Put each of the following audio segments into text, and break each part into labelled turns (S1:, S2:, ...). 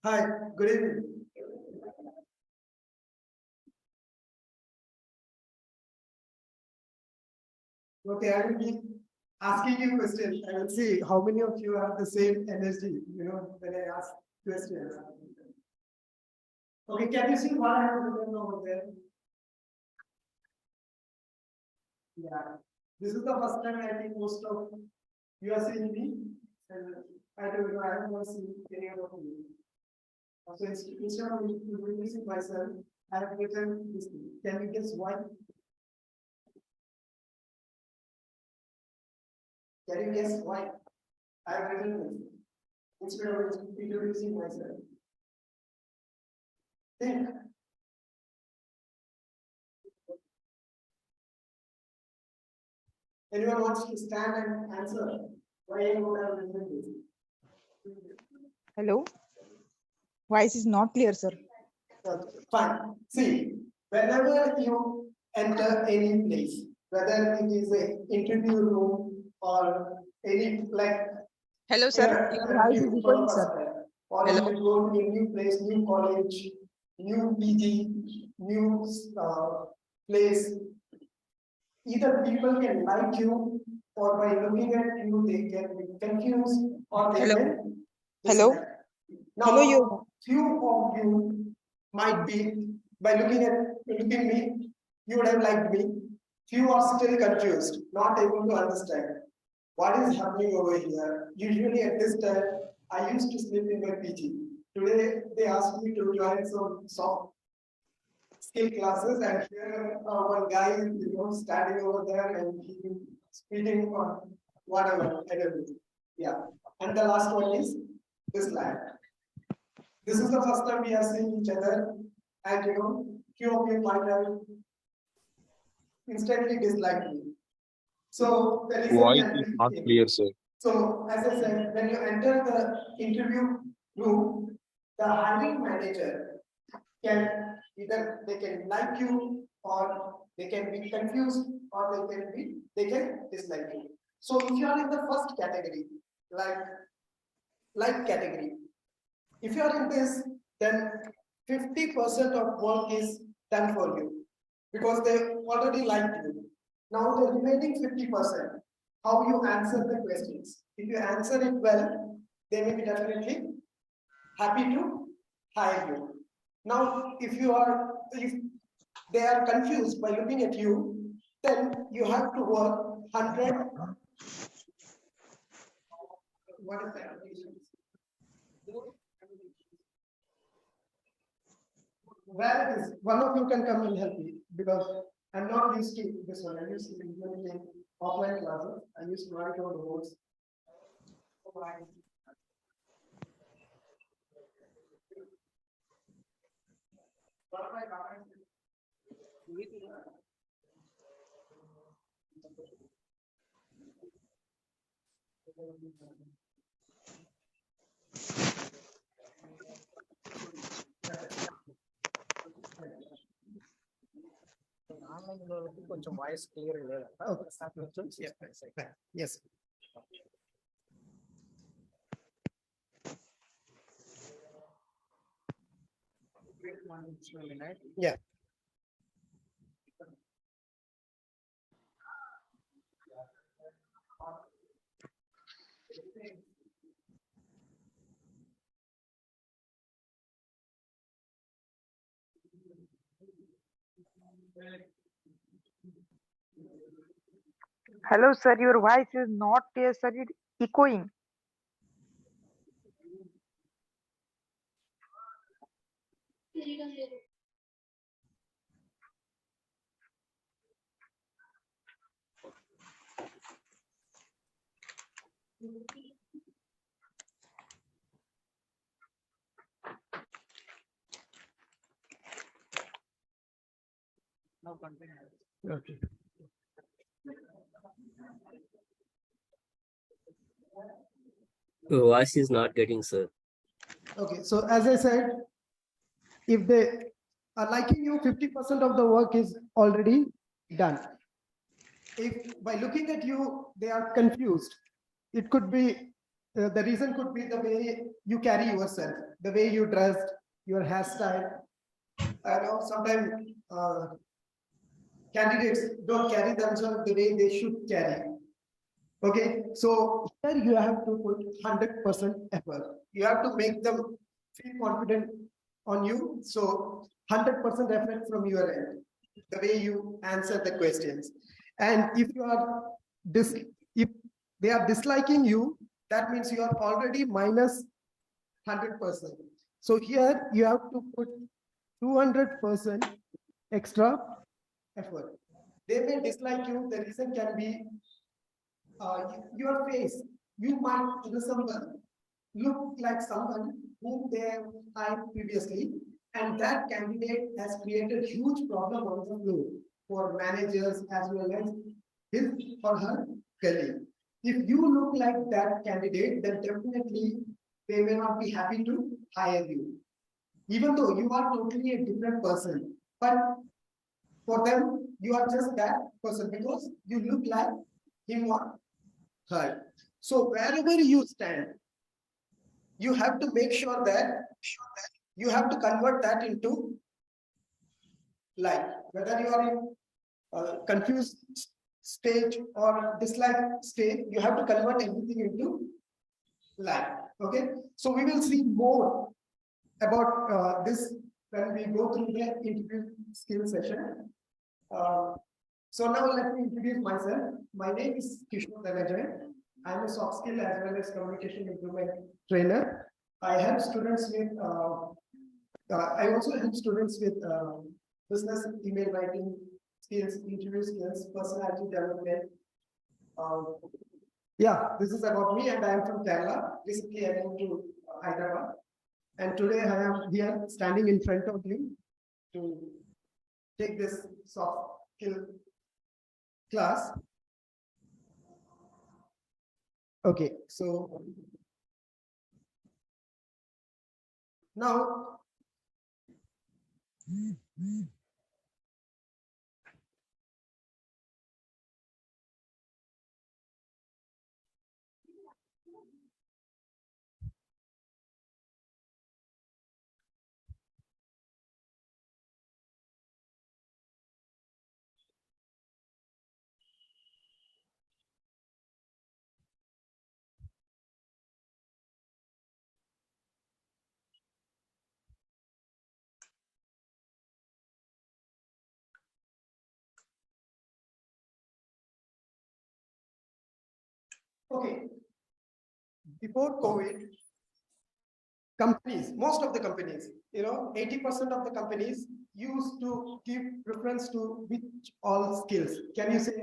S1: Hi, good evening. Okay, I will be asking you questions. I will see how many of you have the same energy, when I ask questions. Okay, can you see what I have written over there? Yeah, this is the first time I think most of you are seeing me, and I don't know, I have not seen any of you. So instead of introducing myself, I have written this thing. Can you guess why? Can you guess why I have written this instead of introducing myself? Think. Anyone wants to stand and answer why I would have written this?
S2: Hello? Voice is not clear, sir.
S1: Fine. See, whenever you enter any place, whether it is an interview room or any like.
S2: Hello, sir. Your voice is echoing, sir.
S1: Or
S2: Hello?
S1: if you go to a new place, new college, new PG, new place, either people can like you, or by looking at you, they can be confused, or they
S2: Hello?
S1: can.
S2: Hello?
S1: Now,
S2: Hello, you.
S1: few of you might be, by looking me, you would have liked me. Few are still confused, not able to understand what is happening over here. Usually at this time, I used to sleep in my PG. Today, they asked me to join some soft skill classes, and here one guy is standing over there and he speaking on whatever. I don't know. Yeah. And the last one is this line. This is the first time we are seeing each other, and few of you might have instantly disliked me. So the reason
S3: Voice is not clear, sir.
S1: So as I said, when you enter the interview room, the hiring manager can either they can like you, or they can be confused, or they can dislike you. So if you are in the first category, like category, if you are in this, then 50% of work is done for you because they already liked you. Now the remaining 50%, how you answer the questions. If you answer it well, they may be definitely happy to hire you. Now, if they are confused by looking at you, then you have to work 100. What is that? Where it is, one of you can come and help me because I'm not used to this one. I used to be in offline classes. I used to write all the words. కొంచెం voice clear లేదు. Yes. Yeah.
S2: Hello, sir. Your voice is not clear, sir. It's echoing.
S1: Okay.
S3: Your voice is not getting, sir.
S1: Okay, so as I said, if they are liking you, 50% of the work is already done. If by looking at you, they are confused, it could be, the reason could be the way you carry yourself, the way you dressed, your hairstyle. I know sometimes candidates don't carry themselves the way they should carry. Okay, so here you have to put 100% effort. You have to make them feel confident on you. So 100% effort from your end, the way you answer the questions. And if they are disliking you, that means you are already minus 100%. So here you have to put 200% extra effort. They may dislike you. The reason can be your face. You might look like someone whom they have hired previously, and that candidate has created huge problem on the floor for managers as well as his or her colleague. If you look like that candidate, then definitely they may not be happy to hire you, even though you are totally a different person. But for them, you are just that person because you look like him or her. So wherever you stand, you have to make sure that you have to convert that into like, whether you are in confused stage or dislike state, you have to convert everything into like. Okay, so we will see more about this when we go through the interview skill session. So now let me introduce myself. My name is Kishore Dhanajay. I am a soft skill as well as communication improvement trainer. I help students with, I also help students with business email writing skills, interview skills, personality development. Yeah, this is about me, and I am from Kerala. Recently, I came to Hyderabad, and today I am here standing in front of you to take this soft skill class. Okay, so now okay, before COVID, companies, most of the companies, 80% of the companies used to give preference to which all skills. Can you say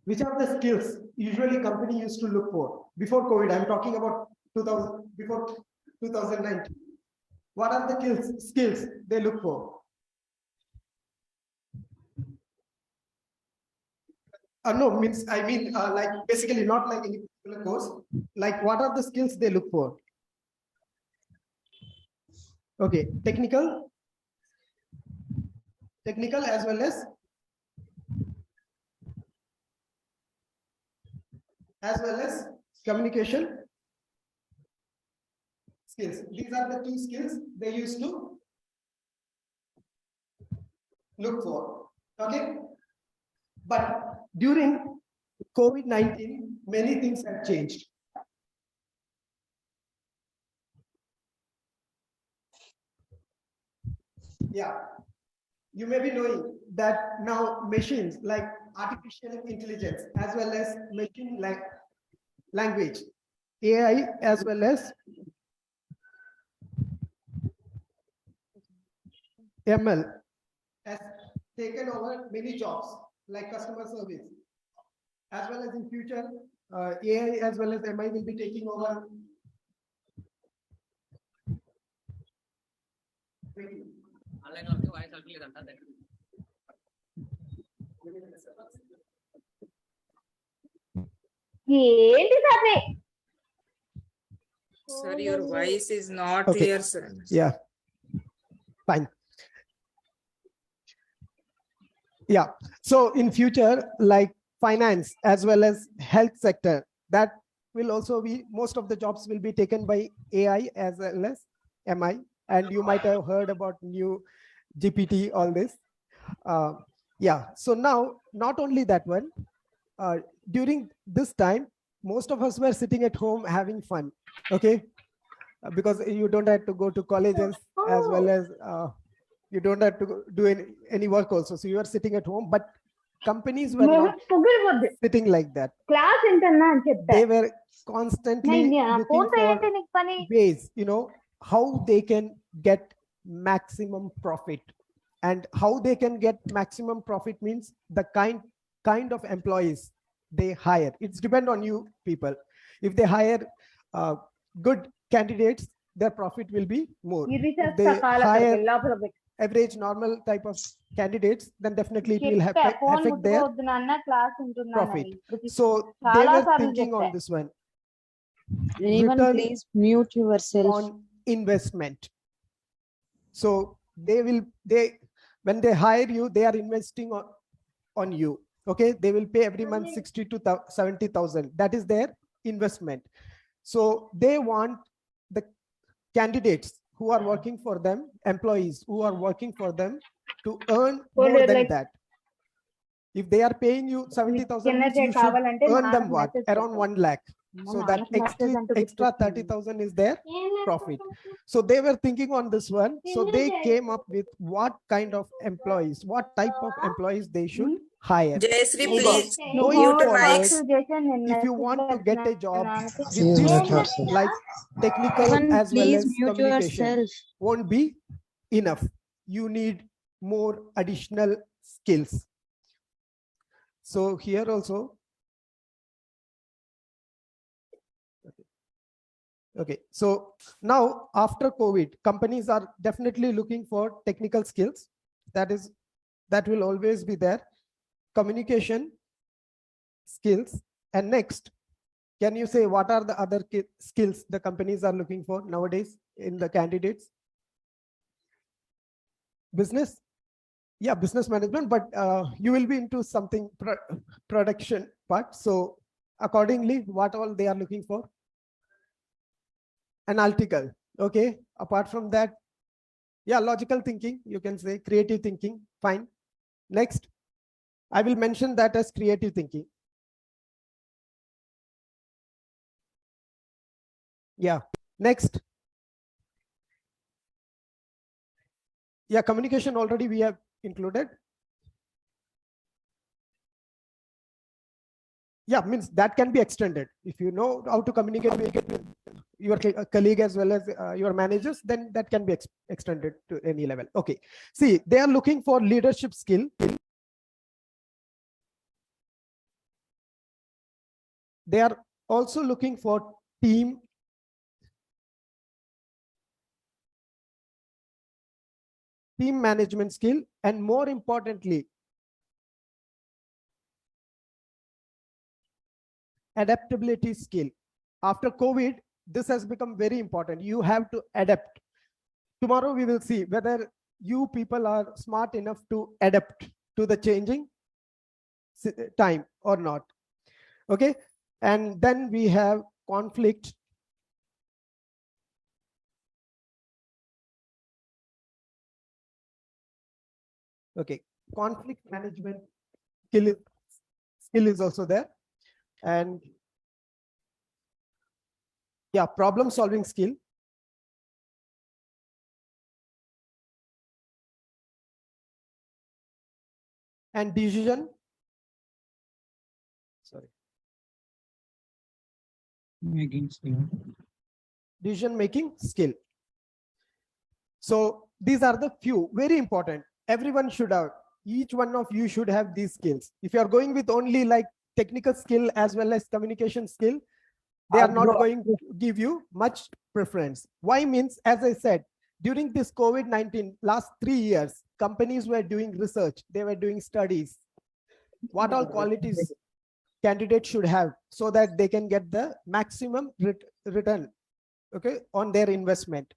S1: which are the skills usually company used to look for before COVID? I'm talking about 2000, before 2019. What are the skills they look for? No, means I mean like basically not like any particular course. Like what are the skills they look for? Okay, technical as well as communication skills. These are the two skills they used to look for. Okay, but during COVID-19, many things have changed. Yeah, you may be knowing that now machines like artificial intelligence as well as machine language, AI as well as ML has taken over many jobs like customer service, as well as in future AI as well as MI will be taking over.
S3: ఏంటి sir
S2: Sir, your voice is not
S1: Okay.
S2: clear, sir.
S1: Yeah, fine. Yeah, so in future, like finance as well as health sector, that will also be, most of the jobs will be taken by AI as well as MI. And you might have heard about new GPT, all this. Yeah, so now not only that one, during this time, most of us were sitting at home having fun, okay? Because you don't have to go to colleges as well as you don't have to do any work also. So you are sitting at home, but companies were not sitting like that.
S3: Class ఏంటన్నా అని చెప్తా
S1: They were constantly looking for
S3: పని
S1: ways, how they can get maximum profit. And how they can get maximum profit means the kind of employees they hire. It's depend on you people. If they hire good candidates, their profit will be more. If they hire average normal type of candidates, then definitely it will affect their profit. So they were thinking on this one.
S2: Anyone
S1: Return
S2: please mute yourself.
S1: on investment. So when they hire you, they are investing on you. Okay, they will pay every month 60 to 70,000. That is their investment. So they want the candidates who are working for them, employees who are working for them, to earn more than that. If they are paying you 70,000, you should earn them what? Around 1 lakh. So that extra 30,000 is their profit. So they were thinking on this one. So they came up with what kind of employees, what type of employees they should hire.
S2: Jayashree, please
S1: Going
S2: mute
S1: forward,
S2: mics.
S1: if you want to get a job with this, like technical
S2: Everyone,
S1: as well
S2: please
S1: as
S2: mute
S1: communication,
S2: yourself.
S1: won't be enough. You need more additional skills. So here also, okay, so now after COVID, companies are definitely looking for technical skills. That will always be there. Communication skills. And next, can you say what are the other skills the companies are looking for nowadays in the candidates? Business? Yeah, business management, but you will be into something production part. So accordingly, what all they are looking for? Analytical. Okay, apart from that, yeah, logical thinking, you can say creative thinking. Fine. Next, I will mention that as creative thinking. Yeah. Next. Yeah, communication already we have included. Yeah, means that can be extended. If you know how to communicate with your colleague as well as your managers, then that can be extended to any level. Okay. See, they are looking for leadership skill. They are also looking for team management skill, and more importantly, adaptability skill. After COVID, this has become very important. You have to adapt. Tomorrow we will see whether you people are smart enough to adapt to the changing time or not. Okay, and then we have conflict. Okay, conflict management skill is also there. And yeah, problem solving skill.
S4: and decision
S5: making skill.
S4: decision making skill. So these are the few very important. Everyone should have, each one of you should have these skills. If you are going with only like technical skill as well as communication skill, they are not going to give you much preference. Why means, as I said, during this COVID-19 last 3 years, companies were doing research, they were doing studies, what all qualities candidates should have so that they can get the maximum return, okay, on their investment.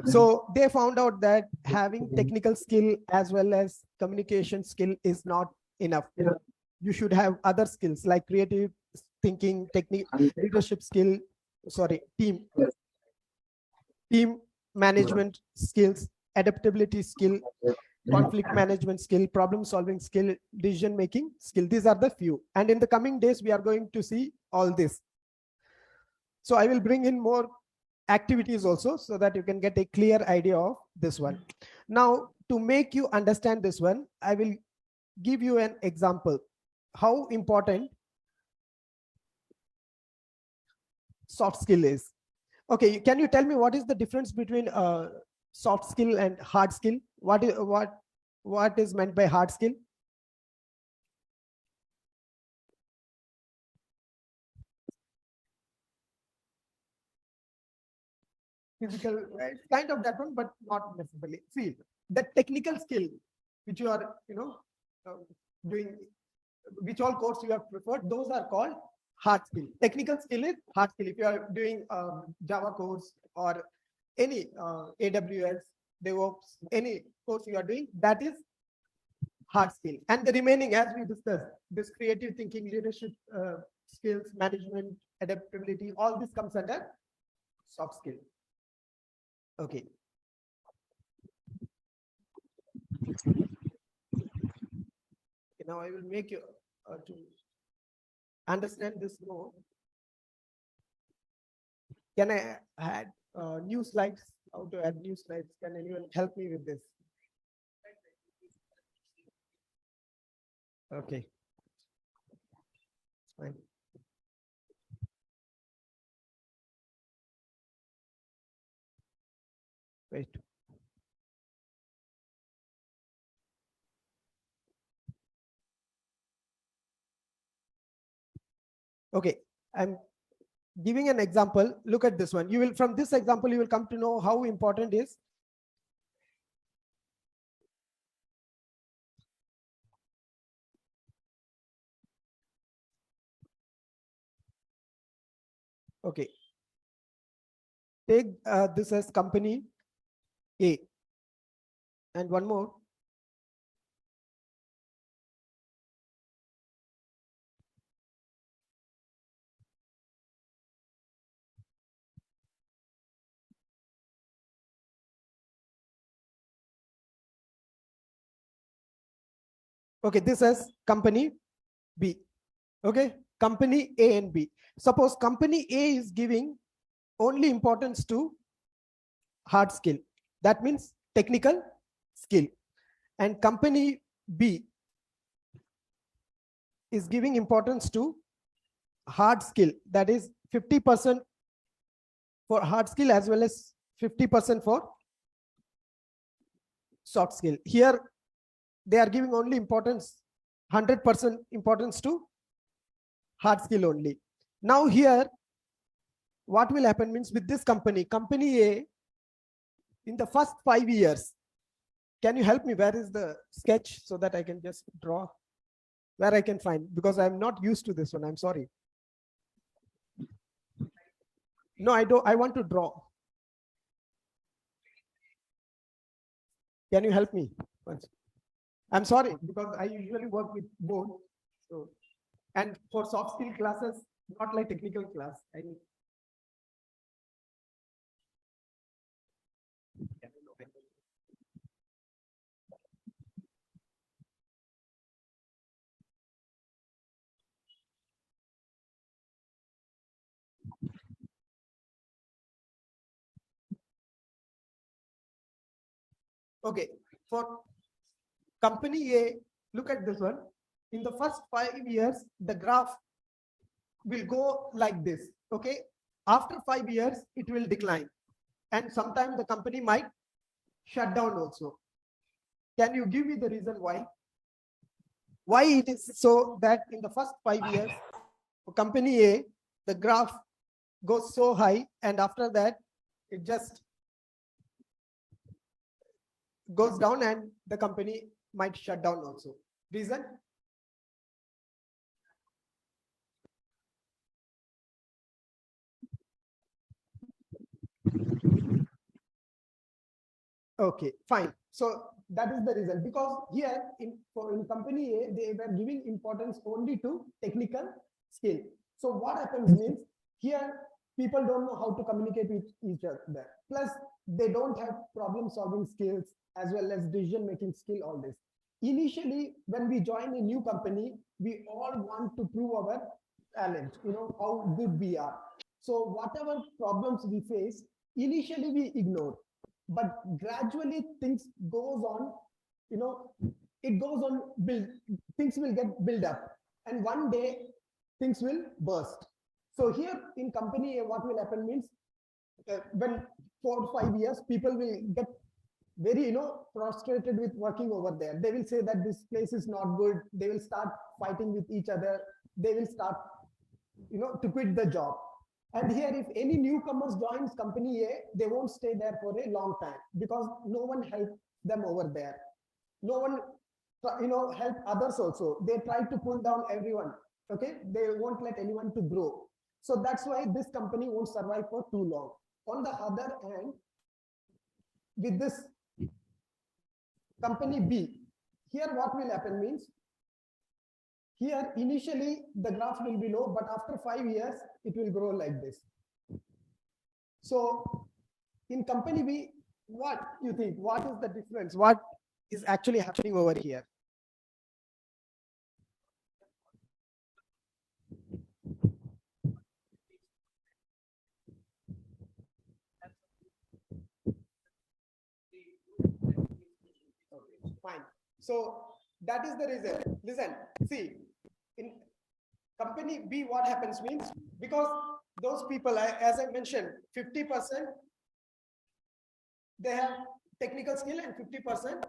S4: So they found out that having technical skill as well as communication skill is not enough. You should have other skills like creative thinking, leadership skill, team management skills, adaptability skill, conflict management skill, problem solving skill, decision making skill. These are the few. And in the coming days, we are going to see all this. So I will bring in more activities also so that you can get a clear idea of this one. Now, to make you understand this one, I will give you an example how important soft skill is. Okay, can you tell me what is the difference between soft skill and hard skill? What is meant by hard skill? Physical, it's kind of that one, but not necessarily. See, the technical skill which you are, doing, which all course you have preferred, those are called hard skill. Technical skill is hard skill. If you are doing Java course or any AWS, DevOps, any course you are doing, that is hard skill. And the remaining, as we discussed, this creative thinking, leadership skills, management, adaptability, all this comes under soft skill. Okay. Now I will make you to understand this more. Can I add new slides? How to add new slides? Can anyone help me with this? Okay. Fine. Wait. Okay, I'm giving an example. Look at this one. You will, from this example, you will come to know how important is okay. Take this as company A and one more. Okay, this is company B. Okay, company A and B. Suppose company A is giving only importance to hard skill. That means technical skill. And company B is giving importance to hard skill. That is 50% for hard skill as well as 50% for soft skill. Here, they are giving only importance, 100% importance to hard skill only. Now here, what will happen means with this company A, in the first 5 years, can you help me? Where is the sketch so that I can just draw? Where I can find, because I'm not used to this one, I'm sorry. No, I don't, I want to draw. Can you help me once? I'm sorry, because I usually work with both. So, and for soft skill classes, not like technical class. I need. Okay, for company A, look at this one. In the first 5 years, the graph will go like this. Okay. After 5 years, it will decline. And sometimes the company might shut down also. Can you give me the reason why? Why it is so that in the first 5 years, for company A, the graph goes so high, and after that, it just goes down and the company might shut down also. Reason? Okay, fine. So that is the reason, because here in company A, they were giving importance only to technical skill. So what happens means here people don't know how to communicate with each other. Plus they don't have problem solving skills as well as decision making skill, all this. Initially, when we join a new company, we all want to prove our talent, how good we are. So whatever problems we face, initially we ignore, but gradually things goes on, it goes on build, things will get built up, and one day things will burst. So here in company A, what will happen means, when 4 or 5 years, people will get very frustrated with working over there. They will say that this place is not good. They will start fighting with each other. They will start to quit the job. And here, if any newcomers joins company A, they won't stay there for a long time, because no one helped them over there. No one help others also. They try to pull down everyone. Okay, they won't let anyone to grow. So that's why this company won't survive for too long. On the other hand, with this company B, here what will happen means, here initially the graph will be low, but after 5 years it will grow like this. So in company B, what you think? What is the difference? What is actually happening over here? Okay, fine. So that is the reason. Listen, see, in company B, what happens means, because those people, as I mentioned, 50% they have technical skill and 50%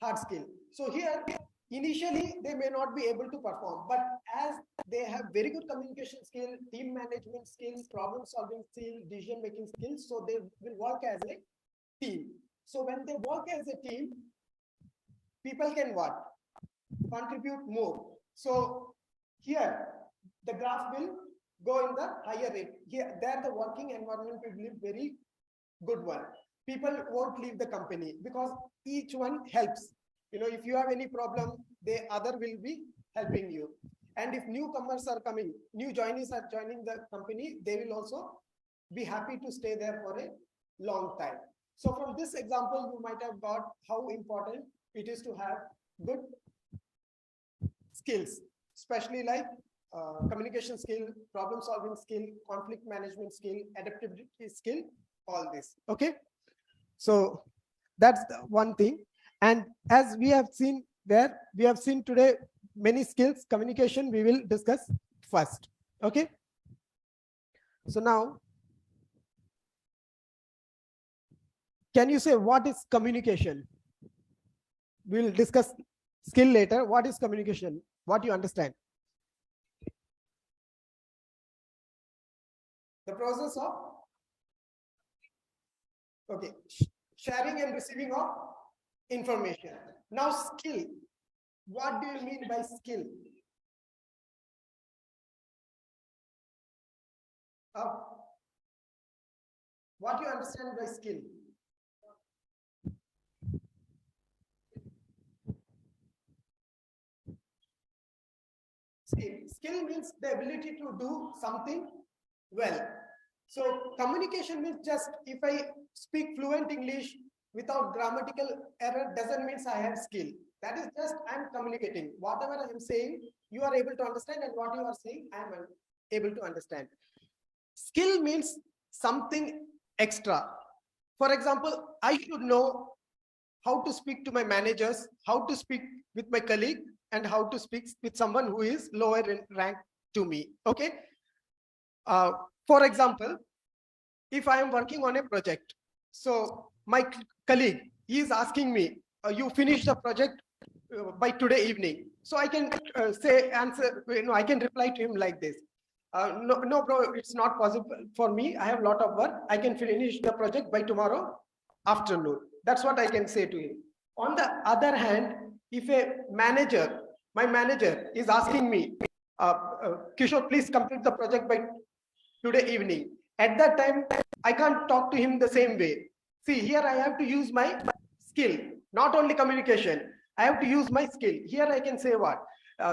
S4: hard skill. So here, initially, they may not be able to perform, but as they have very good communication skill, team management skills, problem solving skill, decision making skills, so they will work as a team. So when they work as a team, people can what? Contribute more. So here, the graph will go in the higher rate. Here, there the working environment will be very good one. People won't leave the company because each one helps. If you have any problem, the other will be helping you. And if newcomers are coming, new joinees are joining the company, they will also be happy to stay there for a long time. So from this example, you might have got how important it is to have good skills, especially like communication skill, problem solving skill, conflict management skill, adaptability skill, all this. Okay. So that's the one thing. And as we have seen today many skills, communication we will discuss first. Okay. So now, can you say what is communication? We'll discuss skill later. What is communication? What you understand? The process of sharing and receiving of information. Now skill. What do you mean by skill? What do you understand by skill? Skill means the ability to do something well. So communication means just if I speak fluent English without grammatical error doesn't mean I have skill. That is just I'm communicating. Whatever I am saying, you are able to understand, and what you are saying, I am able to understand. Skill means something extra. For example, I should know how to speak to my managers, how to speak with my colleague, and how to speak with someone who is lower in rank to me. Okay. For example, if I am working on a project, so my colleague, he is asking me, you finish the project by today evening. So I can I can reply to him like this. No, bro, it's not possible for me. I have a lot of work. I can finish the project by tomorrow afternoon. That's what I can say to him. On the other hand, if my manager is asking me, Kishore, please complete the project by today evening. At that time, I can't talk to him the same way. See, here I have to use my skill, not only communication. I have to use my skill. Here I can say what?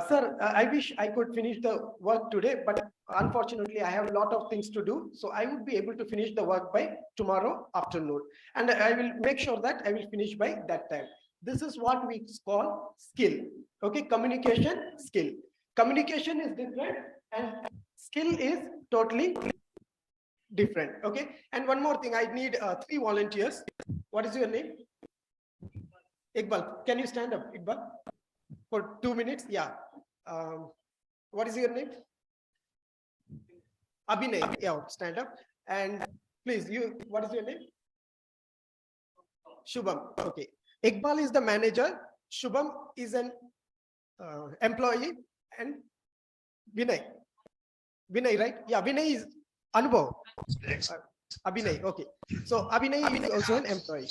S4: Sir, I wish I could finish the work today, but unfortunately I have a lot of things to do. So I would be able to finish the work by tomorrow afternoon. And I will make sure that I will finish by that time. This is what we call skill. Okay, communication skill. Communication is different and skill is totally different. Okay, and one more thing, I need 3 volunteers. What is your name? Iqbal, can you stand up, Iqbal, for 2 minutes? Yeah. What is your name? Abhinay. Yeah, stand up. And please, what is your name? Shubham. Okay. Iqbal is the manager. Shubham is an employee, and Vinay, right? Yeah, Vinay is Anubhav. Abhinay. Okay. So Abhinay is also an employee.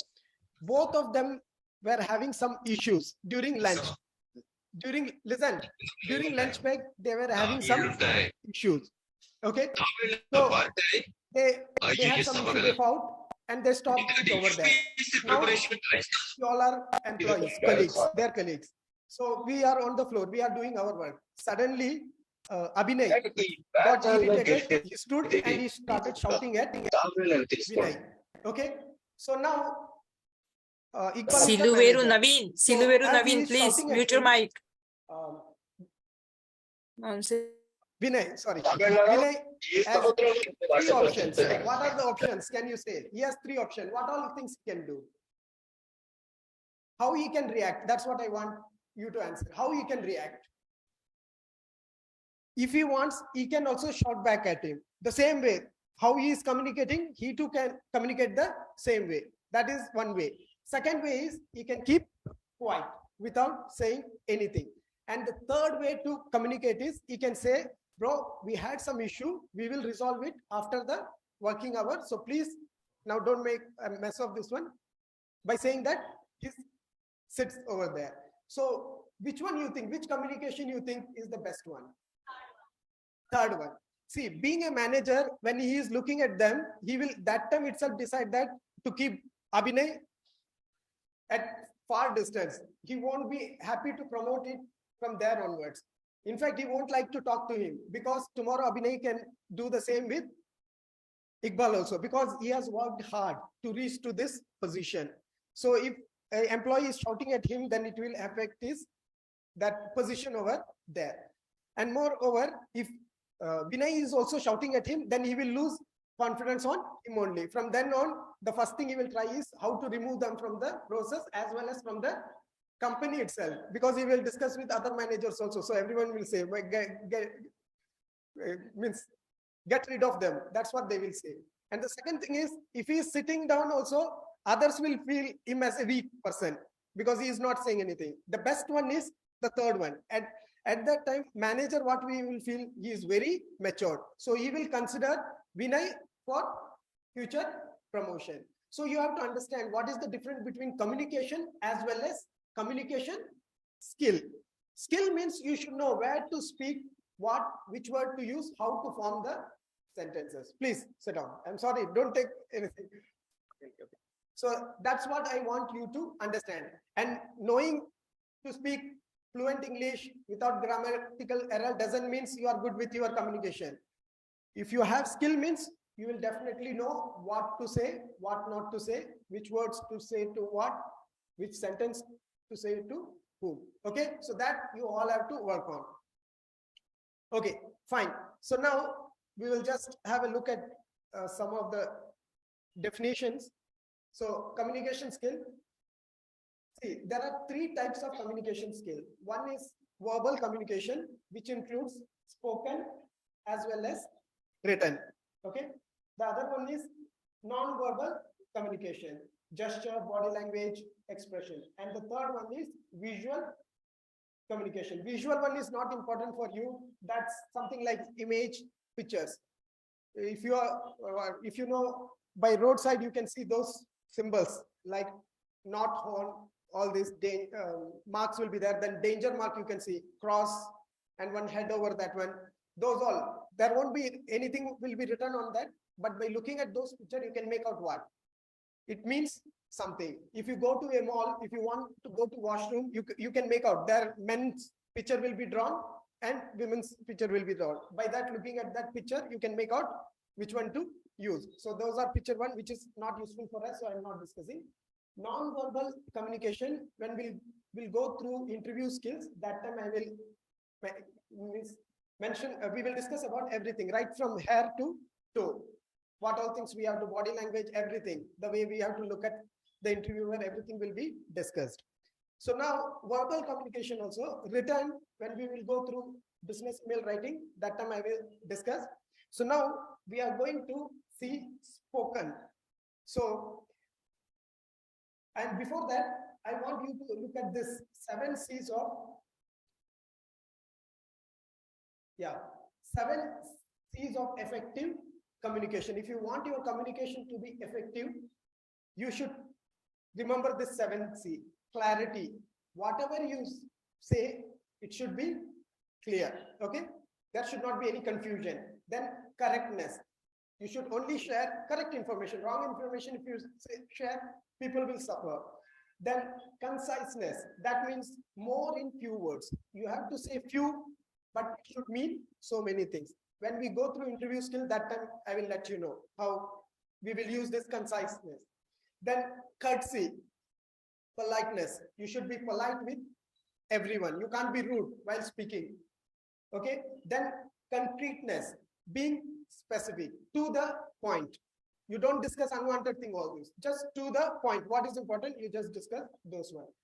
S4: Both of them were having some issues during lunch. During lunch break, they were having some issues. Okay. So they had some issue, they fought, and they stopped it over there. Now you all are employees, colleagues, their colleagues. So we are on the floor, we are doing our work. Suddenly, Abhinay got irritated, he stood and he started shouting at Vinay. Okay. So now,
S6: Siluveru Naveen, please mute your mic.
S4: Vinay, sorry. Vinay has 3 options. What are the options? Can you say? He has 3 options. What all things he can do? How he can react? That's what I want you to answer. How he can react? If he wants, he can also shout back at him. The same way, how he is communicating, he too can communicate the same way. That is one way. Second way is he can keep quiet without saying anything. And the third way to communicate is he can say, bro, we had some issue. We will resolve it after the working hour. So please, now don't make a mess of this one. By saying that, he sits over there. So which one you think, which communication you think is the best one? Third one. See, being a manager, when he is looking at them, he will that time itself decide that to keep Abhinay at far distance. He won't be happy to promote it from there onwards. In fact, he won't like to talk to him, because tomorrow Abhinay can do the same with Iqbal also, because he has worked hard to reach to this position. So if an employee is shouting at him, then it will affect that position over there. And moreover, if Vinay is also shouting at him, then he will lose confidence on him only. From then on, the first thing he will try is how to remove them from the process as well as from the company itself, because he will discuss with other managers also. So everyone will say, get rid of them. That's what they will say. And the second thing is, if he is sitting down also, others will feel him as a weak person because he is not saying anything. The best one is the third one. At that time, manager, what we will feel, he is very matured. So he will consider Vinay for future promotion. So you have to understand what is the difference between communication as well as communication skill. Skill means you should know where to speak, which word to use, how to form the sentences. Please sit down. I'm sorry, don't take anything. Okay. So that's what I want you to understand. And knowing to speak fluent English without grammatical error doesn't mean you are good with your communication. If you have skill means you will definitely know what to say, what not to say, which words to say to what, which sentence to say to whom. Okay, so that you all have to work on. Okay, fine. So now we will just have a look at some of the definitions. So communication skill.
S1: See, there are three types of communication skill. One is verbal communication, which includes spoken as well as written. Okay. The other one is non-verbal communication, gesture, body language, expression. And the third one is visual communication. Visual one is not important for you. That's something like image, pictures. If you know, by roadside, you can see those symbols like not horn, all these marks will be there. Then danger mark, you can see cross and one head over that one. Those all, there won't be anything will be written on that, but by looking at those pictures, you can make out what it means something. If you go to a mall, if you want to go to washroom, you can make out there men's picture will be drawn and women's picture will be drawn. By that, looking at that picture, you can make out which one to use. So those are picture one, which is not useful for us, so I'm not discussing. Non-verbal communication, when we'll go through interview skills, that time I will mention, we will discuss about everything, right from hair to toe. What all things we have to, body language, everything, the way we have to look at the interviewer, everything will be discussed. So now verbal communication also, written, when we will go through business email writing, that time I will discuss. So now we are going to see spoken. So, and before that, I want you to look at this 7 C's of, 7 C's of effective communication. If you want your communication to be effective, you should remember this 7 C. Clarity. Whatever you say, it should be clear. Okay. There should not be any confusion. Then correctness. You should only share correct information. Wrong information, if you share, people will suffer. Then conciseness. That means more in few words. You have to say few, but it should mean so many things. When we go through interview skill, that time I will let you know how we will use this conciseness. Then courtesy, politeness. You should be polite with everyone. You can't be rude while speaking. Okay. Then concreteness, being specific, to the point. You don't discuss unwanted thing always. Just to the point. What is important, you just discuss those ones.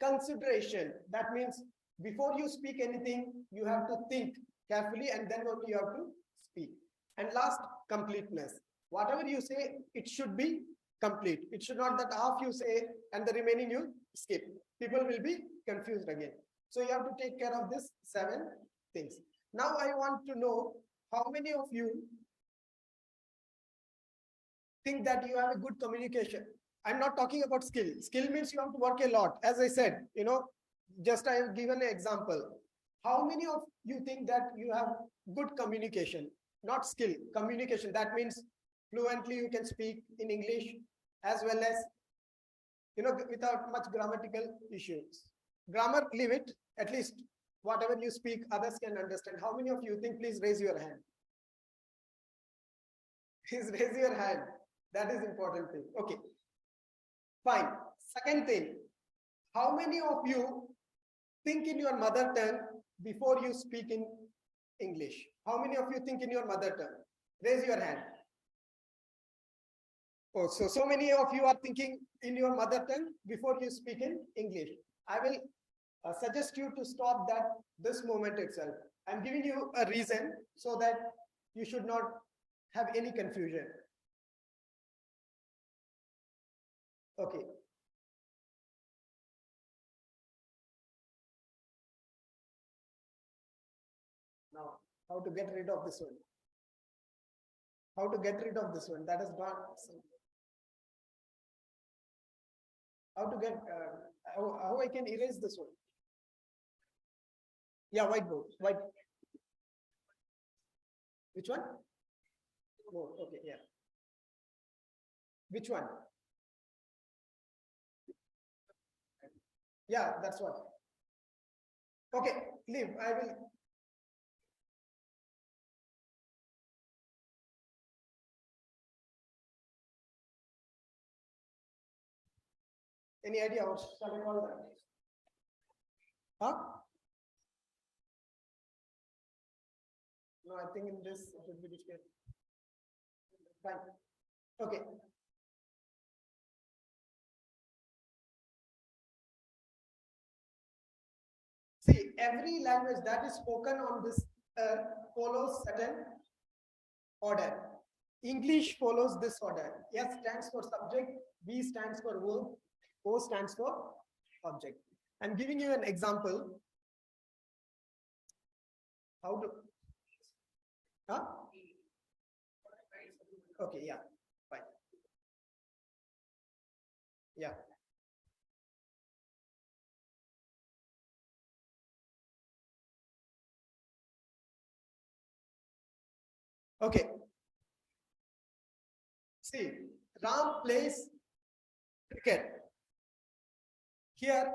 S1: Consideration, that means before you speak anything, you have to think carefully and then only you have to speak. And last, completeness. Whatever you say, it should be complete. It should not that half you say and the remaining you skip. People will be confused again. So you have to take care of this 7 things. Now I want to know how many of you think that you have a good communication. I'm not talking about skill. Skill means you have to work a lot. As I said, just I have given an example. How many of you think that you have good communication? Not skill, communication. That means fluently you can speak in English as well as, without much grammatical issues. Grammar, leave it. At least whatever you speak, others can understand. How many of you think? Please raise your hand. Please raise your hand. That is important thing. Okay. Fine. Second thing. How many of you think in your mother tongue before you speak in English? How many of you think in your mother tongue? Raise your hand. Oh, so many of you are thinking in your mother tongue before you speak in English. I will suggest you to stop that this moment itself. I'm giving you a reason so that you should not have any confusion. Okay. Now, how to get rid of this one? How to get rid of this one? That is not. How to get? How I can erase this one? Yeah, whiteboard. White. Which one? Oh, okay, yeah. Which one? Yeah, that's what. Okay, leave. I will. Any idea what shall I call that? Huh? No, I think in this it will be difficult. Fine. Okay. every language that is spoken on this follows certain order. English follows this order. S stands for subject, B stands for verb, O stands for object. I'm giving you an example. How to? Huh? Okay, yeah, fine. Yeah. Okay. See, Ram plays cricket. Here,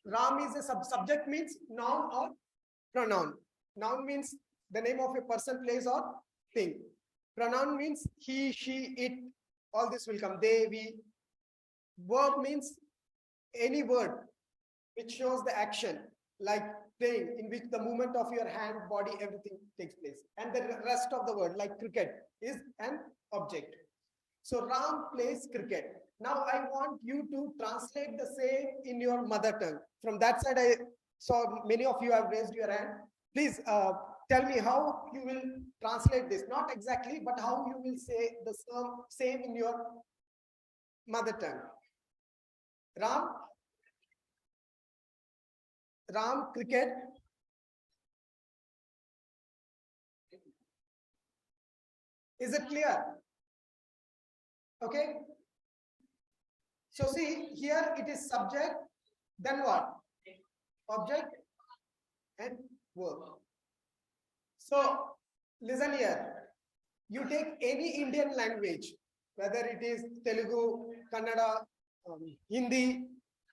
S1: Ram is a subject means noun or pronoun. Noun means the name of a person, place or thing. Pronoun means he, she, it. All this will come. They, we. Verb means any word which shows the action, like playing, in which the movement of your hand, body, everything takes place. And the rest of the word, like cricket, is an object. So Ram plays cricket. Now I want you to translate the same in your mother tongue. From that side, I saw many of you have raised your hand. Please tell me how you will translate this. Not exactly, but how you will say the same in your mother tongue. Ram, cricket. Is it clear? Okay. So see, here it is subject, then what? Object and verb. So listen here. You take any Indian language, whether it is Telugu, Kannada, Hindi,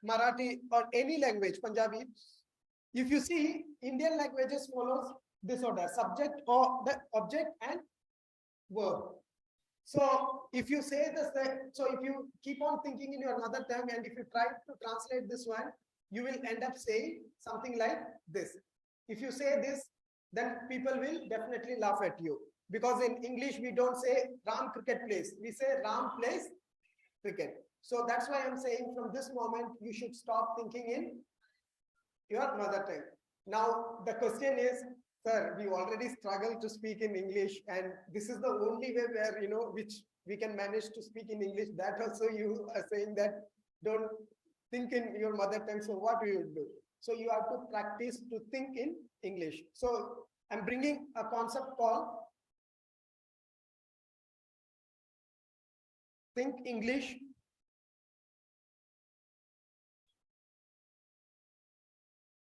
S1: Marathi, or any language, Punjabi. If you see, Indian languages follows this order: subject or the object and verb. So if you say this, so if you keep on thinking in your mother tongue, and if you try to translate this one, you will end up saying something like this. If you say this, then people will definitely laugh at you, because in English we don't say Ram cricket plays, we say Ram plays cricket. So that's why I'm saying from this moment you should stop thinking in your mother tongue. Now the question is, sir, we already struggle to speak in English, and this is the only way where, which we can manage to speak in English. That also you are saying that don't think in your mother tongue. So what do you do? So you have to practice to think in English. So I'm bringing a concept called Think English.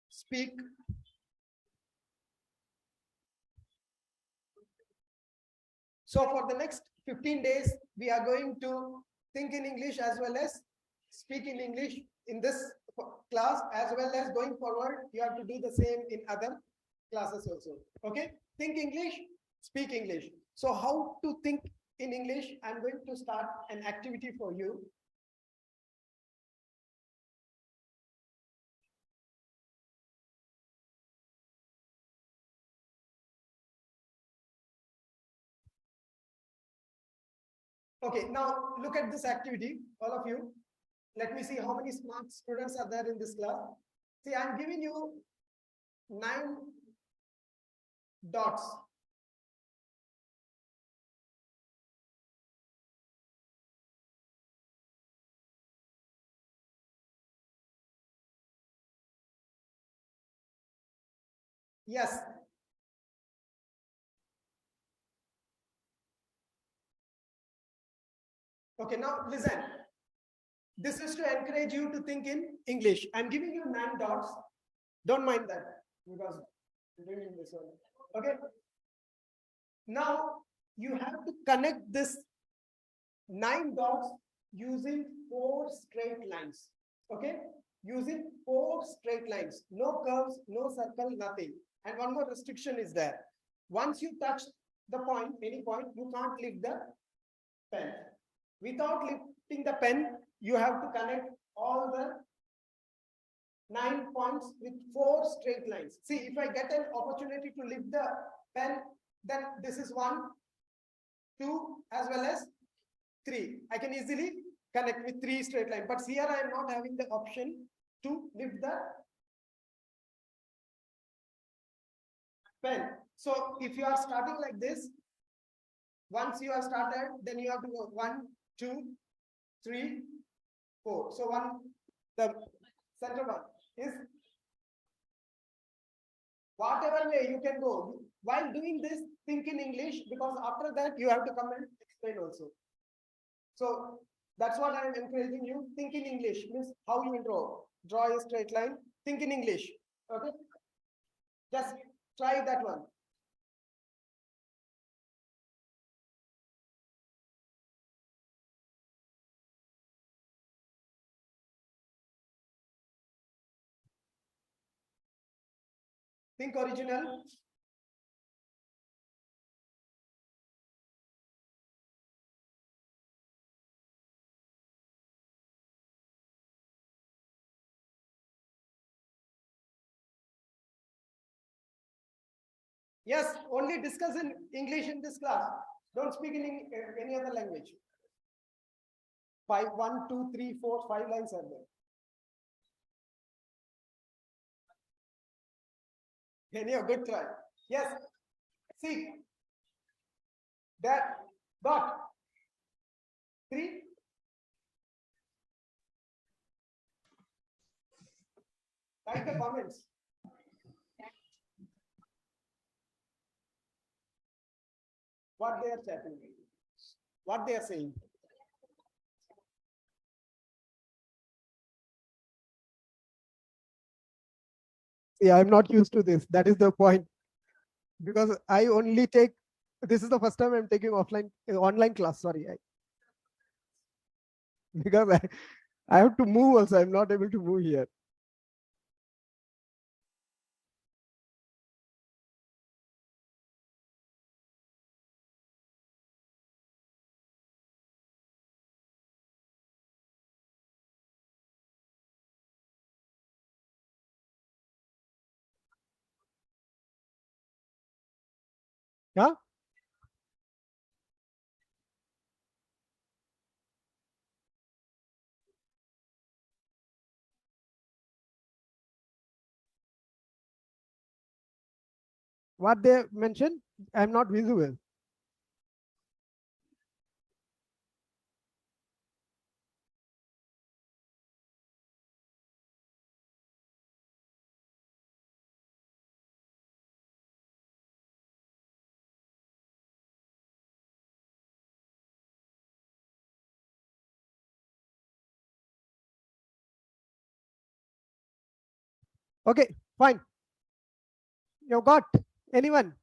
S1: Speak. So for the next 15 days, we are going to think in English as well as speak in English in this class, as well as going forward, you have to do the same in other classes also. Okay? Think English, speak English. So how to think in English? I'm going to start an activity for you. Okay, now look at this activity, all of you. Let me see how many smart students are there in this class. See, I'm giving you 9 dots. Yes. Okay, now listen. This is to encourage you to think in English. I'm giving you 9 dots. Don't mind that, because I'm doing this one. Okay. Now you have to connect this 9 dots using 4 straight lines. Okay. Using 4 straight lines. No curves, no circle, nothing. And one more restriction is there. Once you touch the point, any point, you can't lift the pen. Without lifting the pen, you have to connect all the 9 points with 4 straight lines. See, if I get an opportunity to lift the pen, then this is 1, 2, as well as 3. I can easily connect with 3 straight lines. But here I am not having the option to lift the pen. So if you are starting like this, once you have started, then you have to go 1, 2, 3, 4. So the center one is whatever way you can go. While doing this, think in English, because after that you have to come and explain also. So that's what I am encouraging you. Think in English, means how you will draw a straight line. Think in English. Okay. Just try that one. Think original. Yes, only discuss in English in this class. Don't speak in any other language. 5, 1, 2, 3, 4, 5 lines are there. Anyhow, good try. Yes. See. That. Got. 3. Write the comments. What they are chatting. What they are saying.
S4: Yeah, I'm not used to this. That is the point. Because I only take, this is the first time I'm taking online class, sorry. Because I have to move also, I'm not able to move here. Yeah. What they mentioned, I'm not visible. Okay, fine. You got anyone?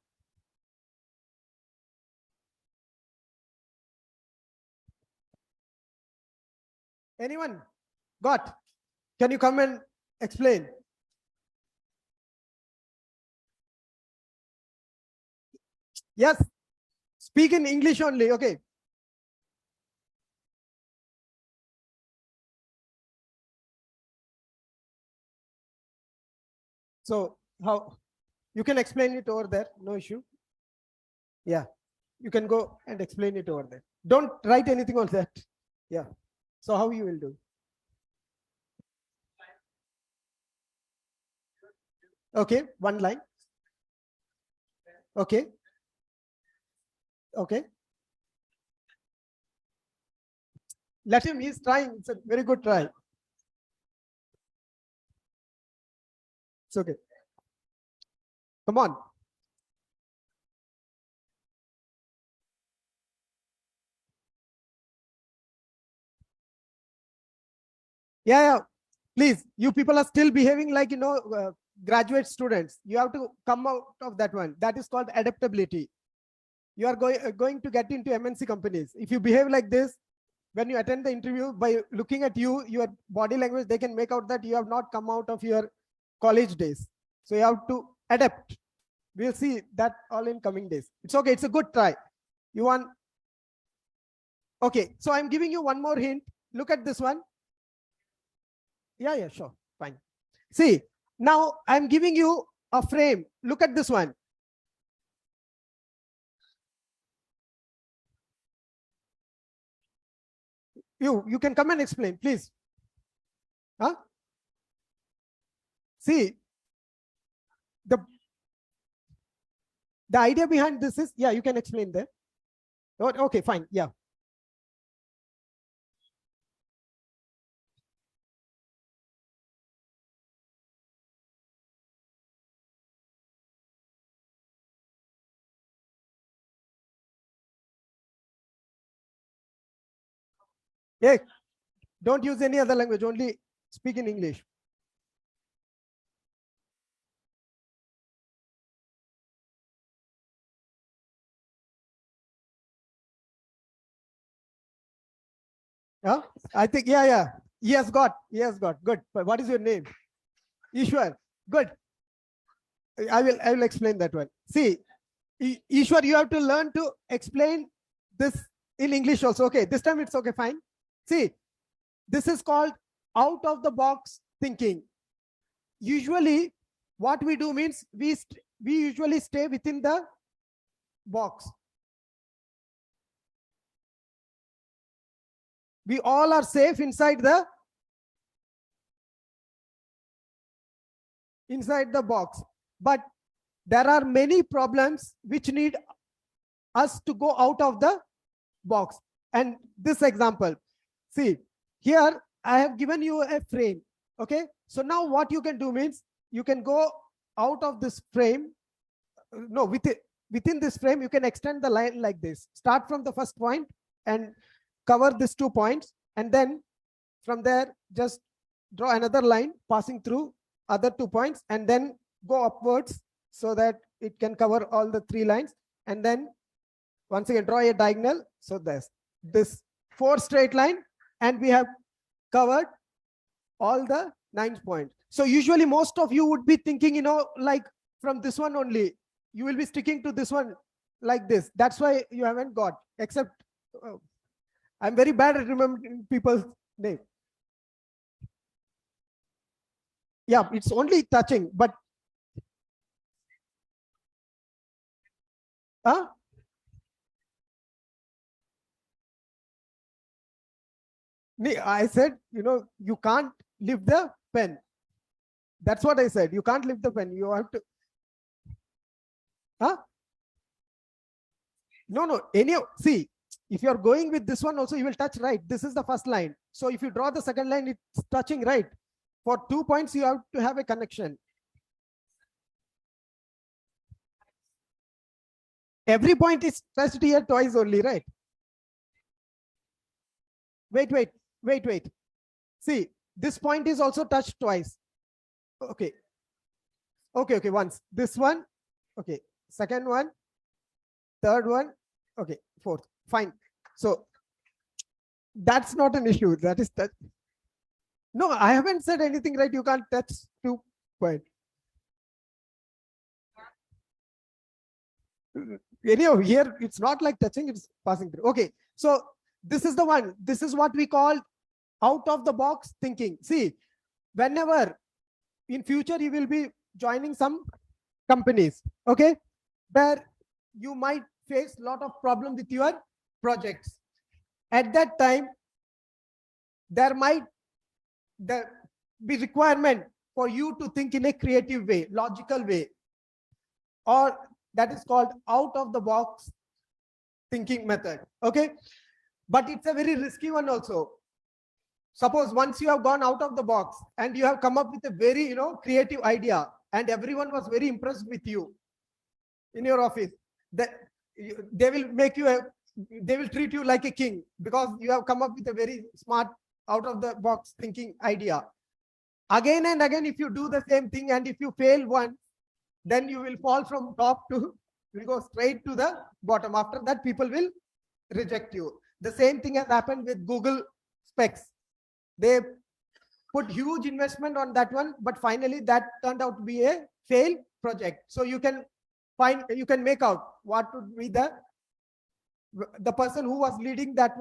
S4: Anyone got? Can you come and explain? Yes. Speak in English only. Okay. So how you can explain it over there? No issue. Yeah. You can go and explain it over there. Don't write anything on that. Yeah. So how you will do? Okay. One line. Okay. Okay. Let him, he's trying. It's a very good try. It's okay. Come on. Yeah. Please, you people are still behaving like, graduate students. You have to come out of that one. That is called adaptability. You are going to get into MNC companies. If you behave like this, when you attend the interview, by looking at you, your body language, they can make out that you have not come out of your college days. So you have to adapt. We'll see that all in coming days. It's okay. It's a good try. You want? Okay. So I'm giving you one more hint. Look at this one. Yeah, sure. Fine. See, now I'm giving you a frame. Look at this one. You can come and explain, please. Huh? See, The idea behind this is, yeah, you can explain there. Okay, fine. Yeah. Yeah. Don't use any other language, only speak in English. Yeah, I think, yeah. He has got. Good. But what is your name? Ishwar. Good. I will explain that one. See, Ishwar, you have to learn to explain this in English also. Okay, this time it's okay, fine. See, this is called out of the box thinking. Usually, what we do means we usually stay within the box. We all are safe inside the box, but there are many problems which need us to go out of the box. And this example, see, here I have given you a frame. Okay, so now what you can do means you can go out of this frame. No, within this frame you can extend the line like this. Start from the first point and cover these 2 points, and then from there just draw another line passing through other 2 points, and then go upwards so that it can cover all the 3 lines, and then once again draw a diagonal. So there's this 4 straight line, and we have covered all the 9 points. So usually most of you would be thinking, like from this one only, you will be sticking to this one like this. That's why you haven't got, except I'm very bad at remembering people's name. Yeah, it's only touching, but I said, you can't lift the pen. That's what I said. You can't lift the pen. You have to. No. See, if you are going with this one also, you will touch right. This is the first line. So if you draw the second line, it's touching right. For 2 points, you have to have a connection. Every point is touched here twice only, right? Wait. See, this point is also touched twice. Okay, once. This one, okay. Second one, third one, okay, fourth. Fine. So that's not an issue. That is touch. No, I haven't said anything, right? You can't touch 2 points. Anyhow, here it's not like touching, it's passing through. Okay, so this is the one. This is what we call out of the box thinking. See, whenever in future you will be joining some companies, okay, where you might face a lot of problem with your projects. At that time, there might be requirement for you to think in a creative way, logical way, or that is called out of the box thinking method. Okay, but it's a very risky one also. Suppose once you have gone out of the box and you have come up with a very creative idea, and everyone was very impressed with you in your office, that they will treat you like a king because you have come up with a very smart out of the box thinking idea. Again and again, if you do the same thing and if you fail once, then you will fall from top to, will go straight to the bottom. After that, people will reject you. The same thing has happened with Google Specs. They put huge investment on that one, but finally that turned out to be a failed project. So you can make out what would be the person who was leading that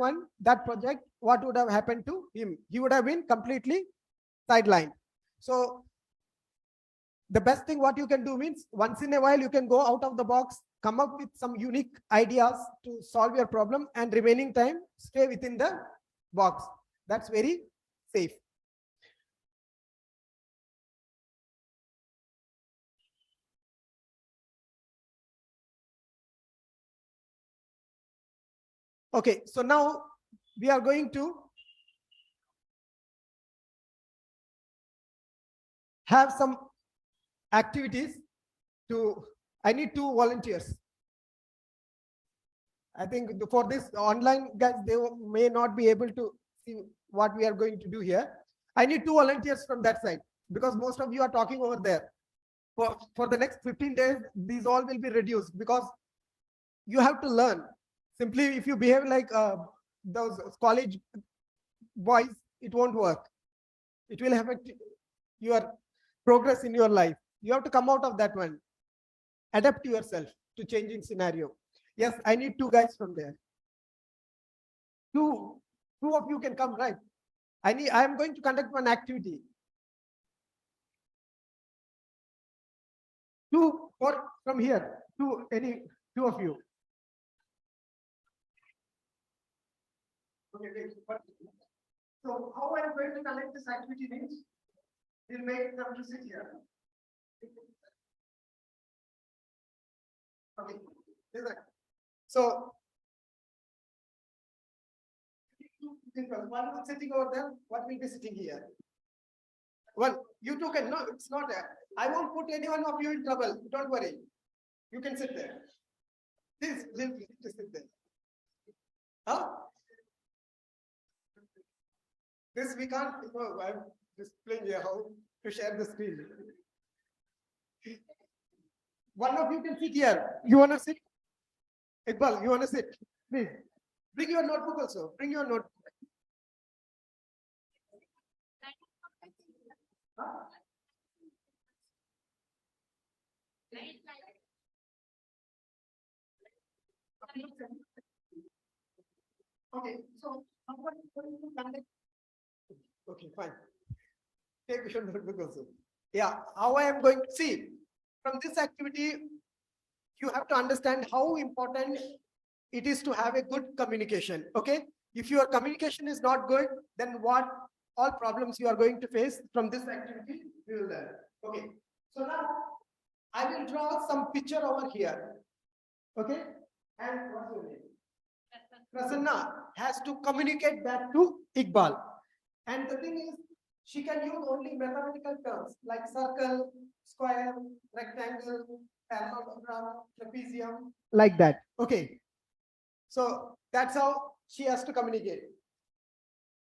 S4: project, what would have happened to him. He would have been completely sidelined. So the best thing what you can do means once in a while you can go out of the box, come up with some unique ideas to solve your problem, and remaining time stay within the box. That's very safe. Okay, so now we are going to have some activities to, I need 2 volunteers. I think for this online guys, they may not be able to see what we are going to do here. I need 2 volunteers from that side because most of you are talking over there. For the next 15 days, these all will be reduced because you have to learn. Simply, if you behave like those college boys, it won't work. It will affect your progress in your life. You have to come out of that one. Adapt yourself to changing scenario. Yes, I need 2 guys from there. Two of you can come, right? I am going to conduct one activity. 2 or from here, 2 of you. Okay, so how I am going to conduct this activity means we'll make them to sit here. Okay, so one is sitting over there, one will be sitting here. Well, you two can, no, it's not there. I won't put any one of you in trouble. Don't worry. You can sit there. Please sit there. Huh? This we can't, I'm displaying here how to share the screen. One of you can sit here. You want to sit? Iqbal, you want to sit? Please. Bring your notebook also. Bring your notebook. Huh? Okay, so okay, fine. Take your notebook also. Yeah, how I am going to see from this activity, you have to understand how important it is to have a good communication. Okay, if your communication is not good, then what all problems you are going to face from this activity we will learn. Okay, so now I will draw some picture over here. Okay, and what's your name? Prasanna has to communicate that to Iqbal. And the thing is, she can use only mathematical terms like circle, square, rectangle, parallelogram, trapezium, like that. Okay. So that's how she has to communicate.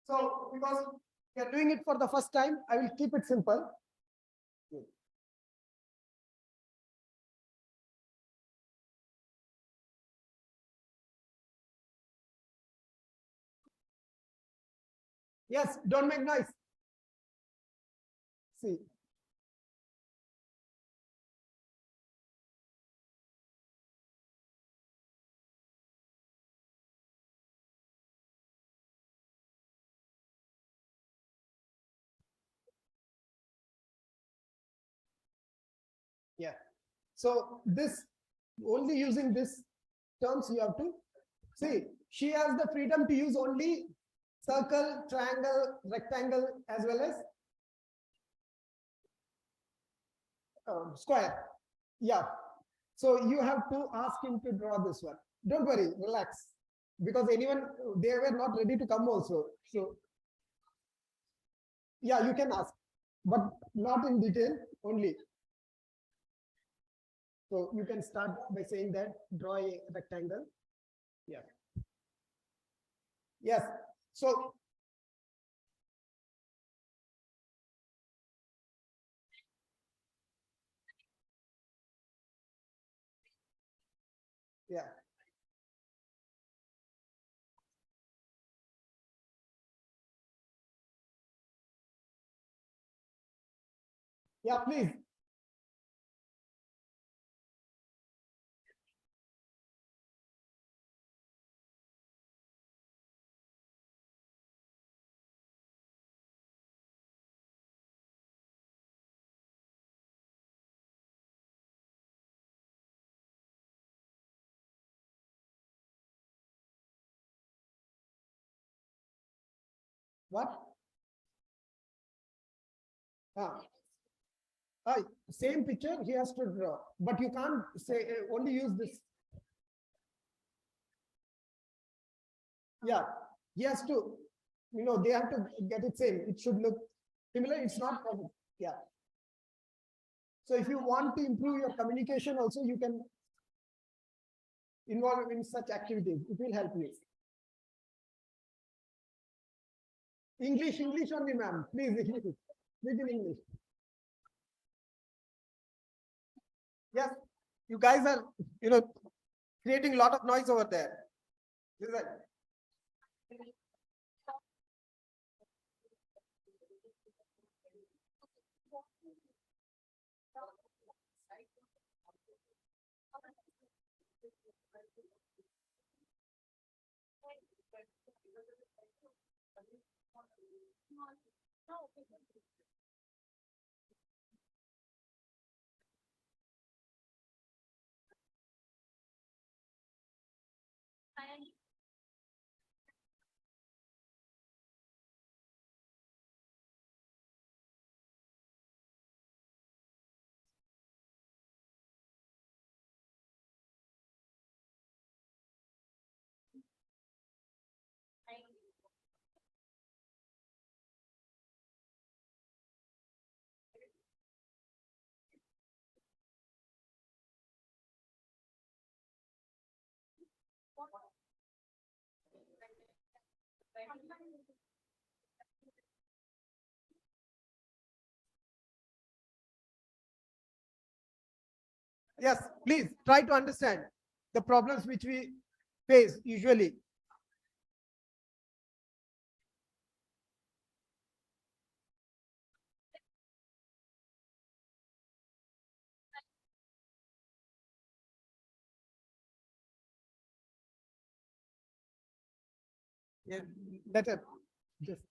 S4: So because we are doing it for the first time, I will keep it simple. Yes, don't make noise. See. Yeah. So this, only using this terms you have to see. She has the freedom to use only circle, triangle, rectangle, as well as square. Yeah. So you have to ask him to draw this one. Don't worry, relax. Because anyone, they were not ready to come also. So yeah, you can ask, but not in detail, only. So you can start by saying that, draw a rectangle. Yeah. Yes. So yeah. Yeah, please. What? Ah. Same picture he has to draw, but you can't say only use this. Yeah, he has to, they have to get it same. It should look similar. It's not possible. Yeah. So if you want to improve your communication also, you can involve in such activities. It will help you. English only, ma'am. Please, English. Speak in English. Yes, you guys are, creating a lot of noise over there. Listen. Yes, please try to understand the problems which we face usually. Yeah, better. Just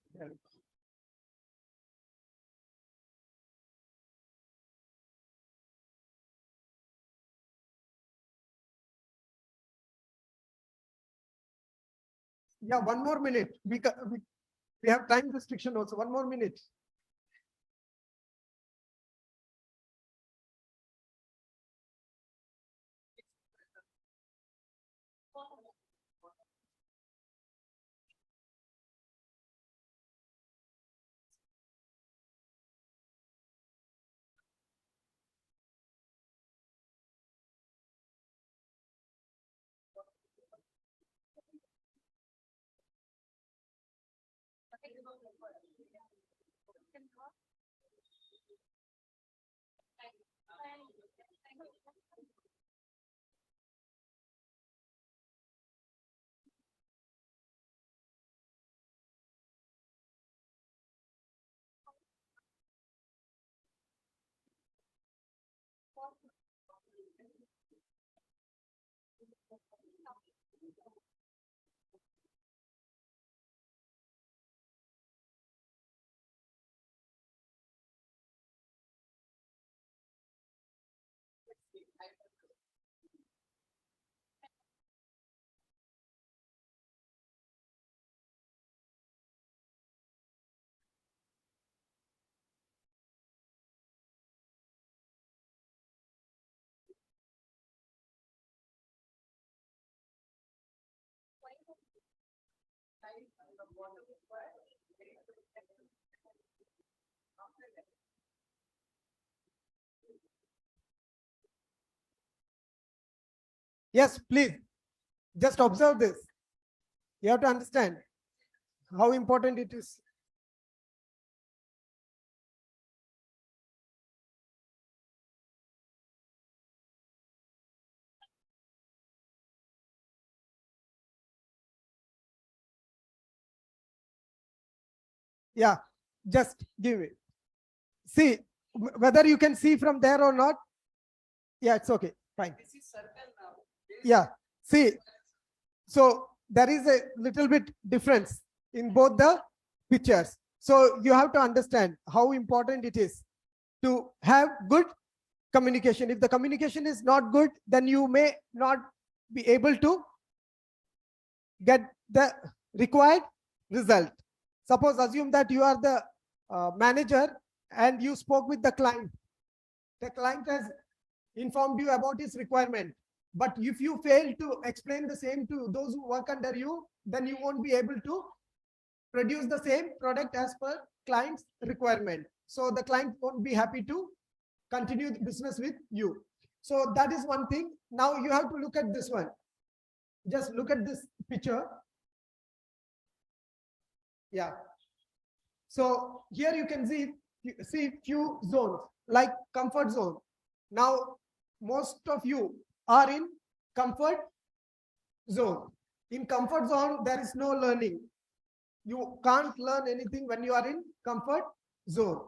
S4: yeah, 1 more minute. We have time restriction also. 1 more minute. Yes, please. Just observe this. You have to understand how important it is. Yeah, just give it. See, whether you can see from there or not. Yeah, it's okay. Fine. Yeah, see, so there is a little bit difference in both the pictures. So you have to understand how important it is to have good communication. If the communication is not good, then you may not be able to get the required result. Suppose assume that you are the manager and you spoke with the client. The client has informed you about his requirement. But if you fail to explain the same to those who work under you, then you won't be able to produce the same product as per client's requirement. So the client won't be happy to continue the business with you. So that is one thing. Now you have to look at this one. Just look at this picture. Yeah. So here you can see few zones like comfort zone. Now most of you are in comfort zone. In comfort zone, there is no learning. You can't learn anything when you are in comfort zone.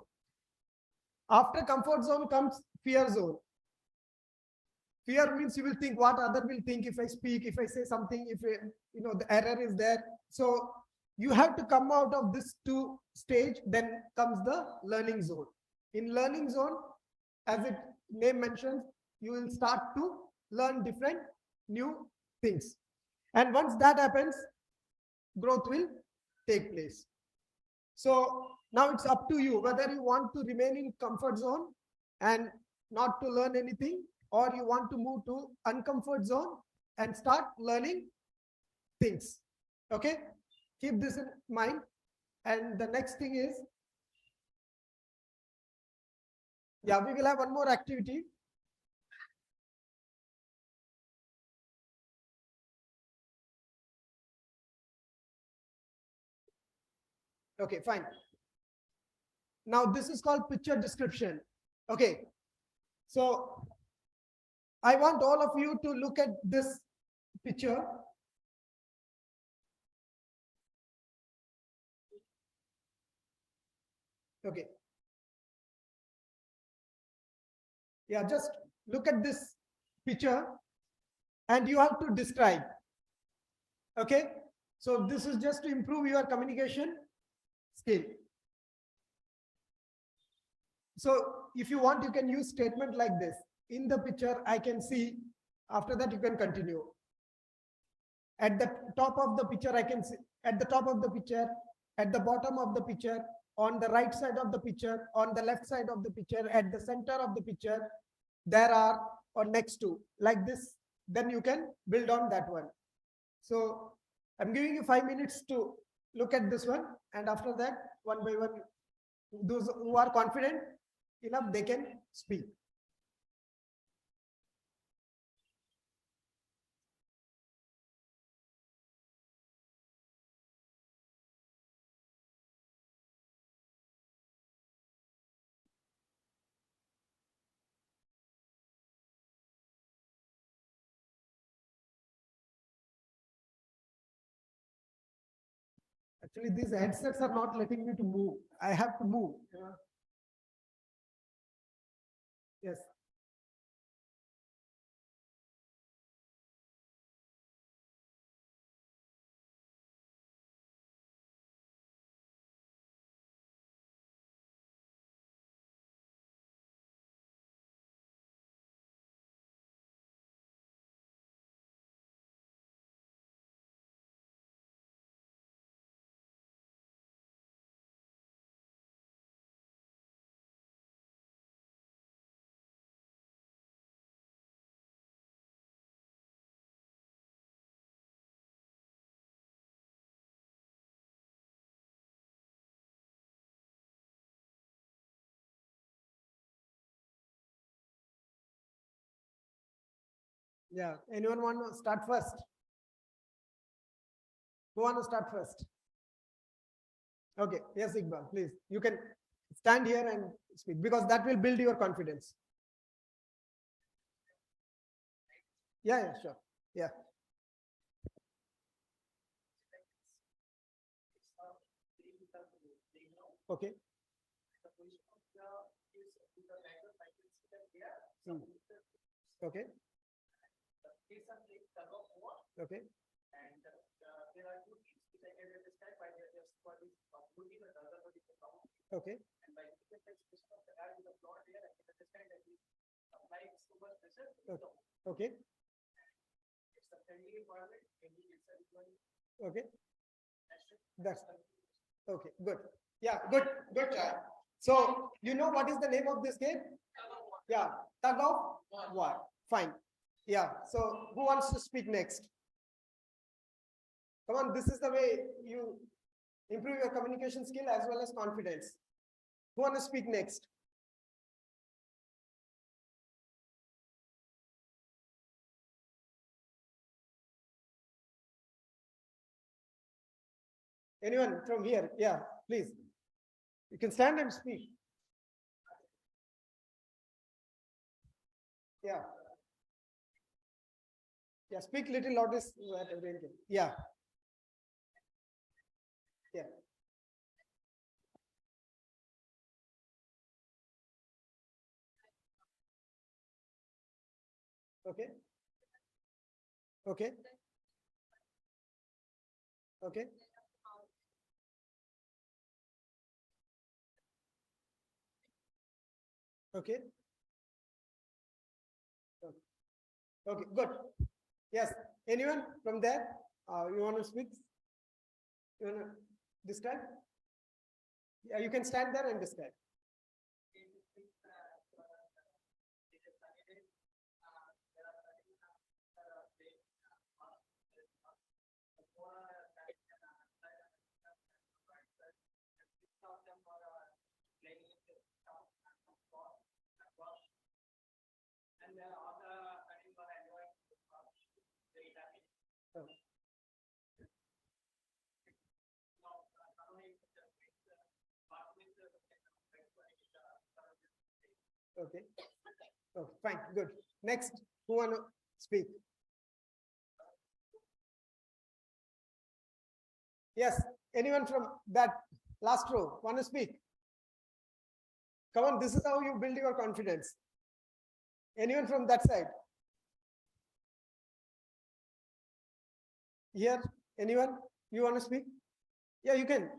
S4: After comfort zone comes fear zone. Fear means you will think what other will think if I speak, if I say something, if the error is there. So you have to come out of this two stage, then comes the learning zone. In learning zone, as its name mentions, you will start to learn different new things. And once that happens, growth will take place. So now it's up to you whether you want to remain in comfort zone and not to learn anything, or you want to move to uncomfort zone and start learning things. Okay, keep this in mind. And the next thing is, we will have one more activity. Okay, fine. Now this is called picture description. Okay, so I want all of you to look at this picture. Okay. Yeah, just look at this picture and you have to describe. Okay, so this is just to improve your communication skill. So if you want, you can use statement like this. In the picture, I can see. After that, you can continue. At the top of the picture, I can see. At the top of the picture, at the bottom of the picture, on the right side of the picture, on the left side of the picture, at the center of the picture, there are, or next to, like this. Then you can build on that one. So I'm giving you 5 minutes to look at this one, and after that, one by one, those who are confident enough, they can speak. Actually, these headsets are not letting me to move. I have to move. Yes. Yeah. Anyone want to start first? Who want to start first? Okay. Yes, Iqbal, please. You can stand here and speak because that will build your confidence. Yeah, sure. Yeah. Okay. Okay. Okay. Okay. Okay. Okay. That's okay. Good. Yeah. Good. Good try. So you know what is the name of this game? Yeah. Tug of war. Fine. Yeah. So who wants to speak next? Come on, this is the way you improve your communication skill as well as confidence. Who wants to speak next? Anyone from here? Yeah, please. You can stand and speak. Yeah. Yeah, speak little louder. Yeah. Yeah. Okay. Okay. Okay. Okay. Okay. Good. Yes. Anyone from there? You want to speak? You want to describe? Yeah, you can stand there and describe. Oh. Okay. Oh, fine. Good. Next, who want to speak? Yes. Anyone from that last row want to speak? Come on. This is how you build your confidence. Anyone from that side? Here? Anyone? You want to speak? Yeah, you can.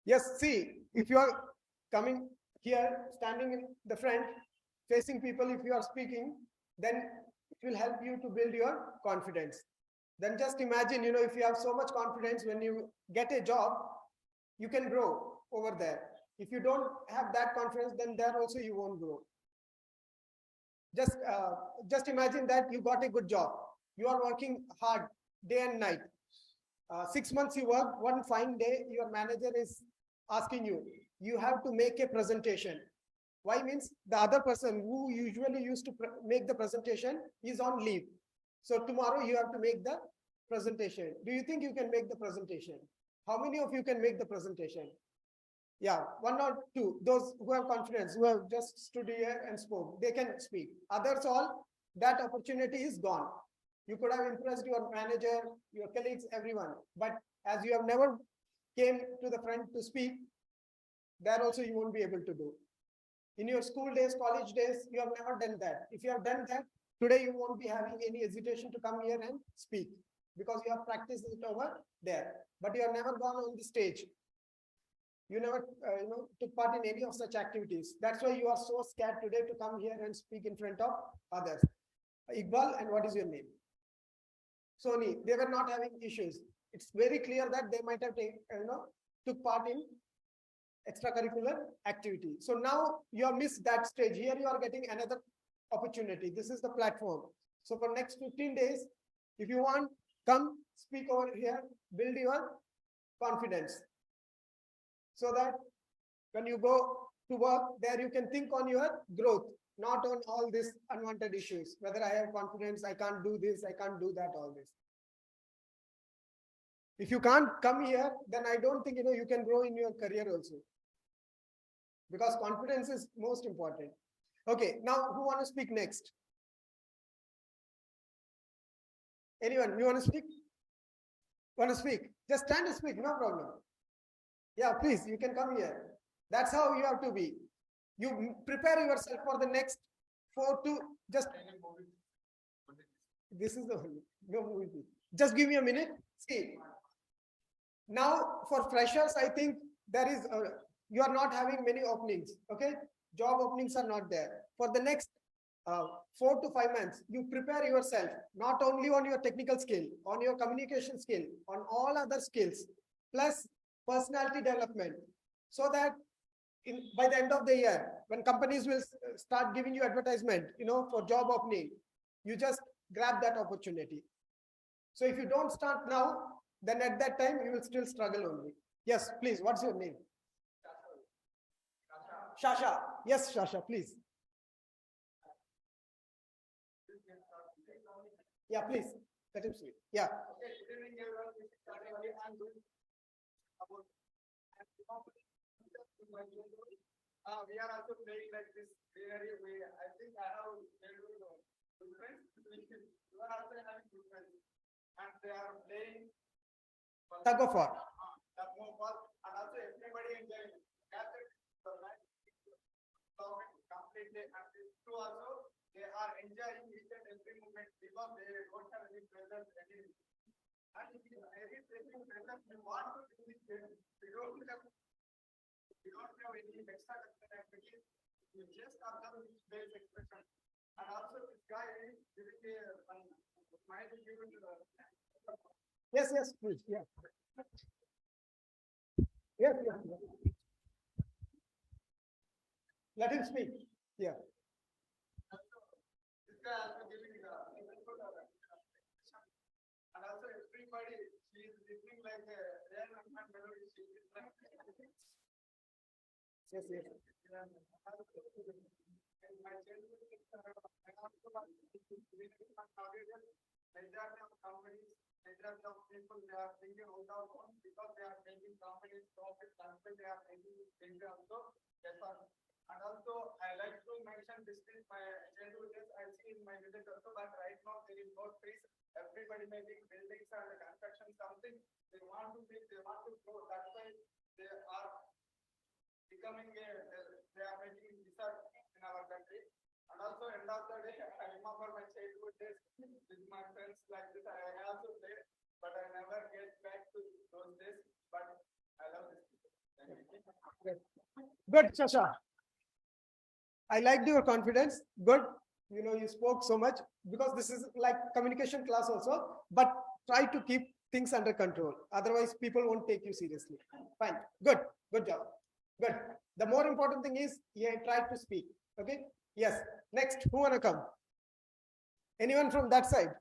S4: Yes. See, if you are coming here, standing in the front, facing people, if you are speaking, then it will help you to build your confidence. Then just imagine, if you have so much confidence, when you get a job, you can grow over there. If you don't have that confidence, then there also you won't grow. Just imagine that you got a good job. You are working hard day and night. 6 months you work, one fine day, your manager is asking you, you have to make a presentation. Why? Means the other person who usually used to make the presentation is on leave. So tomorrow you have to make the presentation. Do you think you can make the presentation? How many of you can make the presentation? Yeah, one or two. Those who have confidence, who have just stood here and spoke, they can speak. Others all, that opportunity is gone. You could have impressed your manager, your colleagues, everyone. But as you have never came to the front to speak, there also you won't be able to do. In your school days, college days, you have never done that. If you have done that, today you won't be having any hesitation to come here and speak because you have practiced it over there. But you have never gone on the stage. You never took part in any of such activities. That's why you are so scared today to come here and speak in front of others. Iqbal, and what is your name? Sony, they were not having issues. It's very clear that they might have took part in extracurricular activity. So now you have missed that stage. Here you are getting another opportunity. This is the platform. So for next 15 days, if you want, come speak over here, build your confidence. So that when you go to work, there you can think on your growth, not on all these unwanted issues. Whether I have confidence, I can't do this, I can't do that, all this. If you can't come here, then I don't think you can grow in your career also. Because confidence is most important. Okay, now who want to speak next? Anyone? You want to speak? Want to speak? Just stand and speak, no problem. Yeah, please, you can come here. That's how you have to be. You prepare yourself for the next 4 to just. This is the no movie. Just give me a minute. See. Now for freshers, I think there is you are not having many openings. Okay, job openings are not there. For the next 4 to 5 months, you prepare yourself not only on your technical skill, on your communication skill, on all other skills, plus personality development, so that by the end of the year, when companies will start giving you advertisement, for job opening, you just grab that opportunity. So if you don't start now, then at that time you will still struggle only. Yes, please. What's your name? Shasha. Yes, Shasha, please. Yeah, please. Let him speak. Yeah.
S1: Okay, good evening everyone. This is Shasha. I'm going about we are also playing like this very way. I think I have very good friends. You are also having good friends. And they are playing
S4: Tug of war.
S1: And also everybody enjoying. Completely, and these two also they are enjoying each and every moment because they don't have any pressure, any. And if you have any pressure, you want to do this game. You don't have any extra activities. You just observe this base expression. And also this guy is giving a smile given to the.
S4: Yes, please. Yeah. Yes. Let him speak. Yeah.
S1: This guy also giving and also everybody, she is listening like a real melody. She is like.
S4: Yes.
S1: My childhood, I also majority of companies, majority of people, they are thinking out of one because they are making companies profit, they are making things also. Yes, sir. And also, I like to mention this is my childhood days. I see in my village also, but right now there is no trees. Everybody making buildings and construction something. They want to grow. That's why they are becoming they are making research in our country. And also end of the day, I remember my childhood days with my friends like this. I also played, but I never get back to those days. But I love this.
S4: Good, Shasha. I liked your confidence. Good. You spoke so much because this is like communication class also, but try to keep things under control. Otherwise, people won't take you seriously. Fine. Good job. Good. The more important thing is, try to speak. Okay. Yes. Next, who wanna come? Anyone from that side?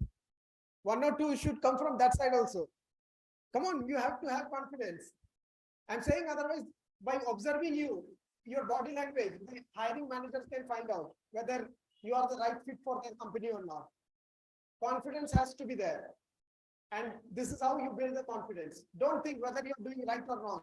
S4: One or two should come from that side also. Come on, you have to have confidence. I'm saying otherwise, by observing your body language, the hiring managers can find out whether you are the right fit for their company or not. Confidence has to be there. And this is how you build the confidence. Don't think whether you're doing right or wrong.